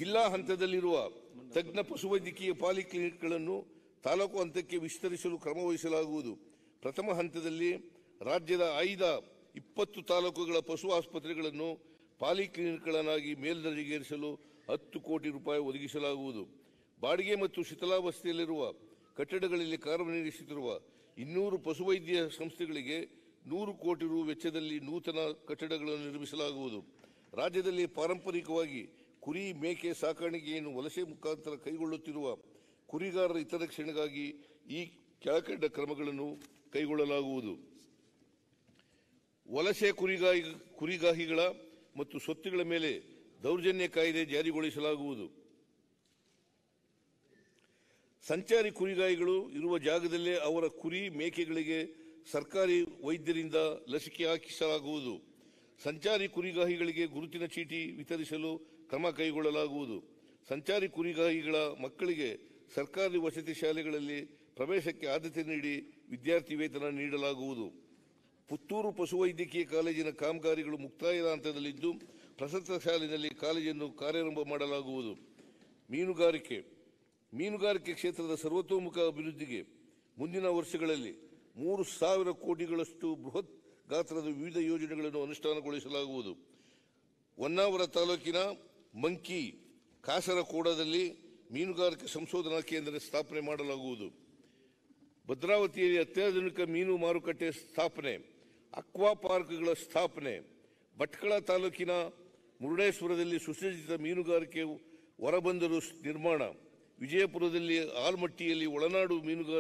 ಜಿಲ್ಲಾ ಹಂತದಲ್ಲಿರುವ ತಜ್ಞ ಪಶುವೈದ್ಯಕೀಯ ಪಾಲಿಕ್ಲಿನಿಕ್ಗಳನ್ನು ತಾಲೂಕು ಹಂತಕ್ಕೆ ವಿಸ್ತರಿಸಲು ಕ್ರಮ ವಹಿಸಲಾಗುವುದು. ಪ್ರಥಮ ಹಂತದಲ್ಲಿ ರಾಜ್ಯದ ಆಯ್ದ 20 ತಾಲೂಕುಗಳ ಪಶು ಆಸ್ಪತ್ರೆಗಳನ್ನು ಪಾಲಿಕ್ಲಿನಿಕ್ಗಳನ್ನಾಗಿ ಮೇಲ್ದರ್ಜೆಗೇರಿಸಲು 10 ಕೋಟಿ ರೂಪಾಯಿ ಒದಗಿಸಲಾಗುವುದು. ಬಾಡಿಗೆ ಮತ್ತು ಶಿಥಿಲಾವಸ್ಥೆಯಲ್ಲಿರುವ ಕಟ್ಟಡಗಳಲ್ಲಿ ಕಾರ್ಯನಿರ್ವಹಿಸುತ್ತಿರುವ 200 ಪಶುವೈದ್ಯ ಸಂಸ್ಥೆಗಳಿಗೆ 100 ಕೋಟಿ ರು ವೆಚ್ಚದಲ್ಲಿ ನೂತನ ಕಟ್ಟಡಗಳನ್ನು ನಿರ್ಮಿಸಲಾಗುವುದು. ರಾಜ್ಯದಲ್ಲಿ ಪಾರಂಪರಿಕವಾಗಿ ಕುರಿ ಮೇಕೆ ಸಾಕಾಣಿಕೆಯನ್ನು ವಲಸೆ ಮುಖಾಂತರ ಕೈಗೊಳ್ಳುತ್ತಿರುವ ಕುರಿಗಾರರ ಹಿತರಕ್ಷಣೆಗಾಗಿ ಈ ಕೆಳಕಂಡ ಕ್ರಮಗಳನ್ನು ಕೈಗೊಳ್ಳಲಾಗುವುದು. ವಲಸೆ ಕುರಿಗಾಹಿಗಳ ಮತ್ತು ಸ್ವತ್ತುಗಳ ಮೇಲೆ ದೌರ್ಜನ್ಯ ಕಾಯ್ದೆ ಜಾರಿಗೊಳಿಸಲಾಗುವುದು. ಸಂಚಾರಿ ಕುರಿಗಾಹಿಗಳು ಇರುವ ಜಾಗದಲ್ಲೇ ಅವರ ಕುರಿ ಮೇಕೆಗಳಿಗೆ ಸರ್ಕಾರಿ ವೈದ್ಯರಿಂದ ಲಸಿಕೆ ಹಾಕಿಸಲಾಗುವುದು. ಸಂಚಾರಿ ಕುರಿಗಾಹಿಗಳಿಗೆ ಗುರುತಿನ ಚೀಟಿ ವಿತರಿಸಲು ಕ್ರಮ ಕೈಗೊಳ್ಳಲಾಗುವುದು. ಸಂಚಾರಿ ಕುರಿಗಾಹಿಗಳ ಮಕ್ಕಳಿಗೆ ಸರ್ಕಾರಿ ವಸತಿ ಶಾಲೆಗಳಲ್ಲಿ ಪ್ರವೇಶಕ್ಕೆ ಆದ್ಯತೆ ನೀಡಿ ವಿದ್ಯಾರ್ಥಿ ವೇತನ ನೀಡಲಾಗುವುದು. ಪುತ್ತೂರು ಪಶುವೈದ್ಯಕೀಯ ಕಾಲೇಜಿನ ಕಾಮಗಾರಿಗಳು ಮುಕ್ತಾಯದ ಹಂತದಲ್ಲಿದ್ದು ಪ್ರಸಕ್ತ ಸಾಲಿನಲ್ಲಿ ಕಾಲೇಜನ್ನು ಕಾರ್ಯಾರಂಭ ಮಾಡಲಾಗುವುದು. ಮೀನುಗಾರಿಕೆ ಕ್ಷೇತ್ರದ ಸರ್ವತೋಮುಖ ಅಭಿವೃದ್ಧಿಗೆ ಮುಂದಿನ ವರ್ಷಗಳಲ್ಲಿ 3,000 ಕೋಟಿಗಳಷ್ಟು ಬೃಹತ್ ಗಾತ್ರದ ವಿವಿಧ ಯೋಜನೆಗಳನ್ನು ಅನುಷ್ಠಾನಗೊಳಿಸಲಾಗುವುದು. ಹೊನ್ನಾವರ ತಾಲೂಕಿನ ಮಂಕಿ ಕಾಸರಕೋಡದಲ್ಲಿ ಮೀನುಗಾರಿಕೆ ಸಂಶೋಧನಾ ಕೇಂದ್ರ ಸ್ಥಾಪನೆ ಮಾಡಲಾಗುವುದು. ಭದ್ರಾವತಿಯಲ್ಲಿ ಅತ್ಯಾಧುನಿಕ ಮೀನು ಮಾರುಕಟ್ಟೆ ಸ್ಥಾಪನೆ, ಅಕ್ವಾ ಪಾರ್ಕ್ಗಳ ಸ್ಥಾಪನೆ, ಭಟ್ಕಳ ತಾಲೂಕಿನ ಮುರುಡೇಶ್ವರದಲ್ಲಿ ಸುಸಜ್ಜಿತ ಮೀನುಗಾರಿಕೆ ಹೊರಬಂದರು ನಿರ್ಮಾಣ, ವಿಜಯಪುರದಲ್ಲಿ ಆಲ್ಮಟ್ಟಿಯಲ್ಲಿ ಒಳನಾಡು ಮೀನುಗಾರಿಕೆ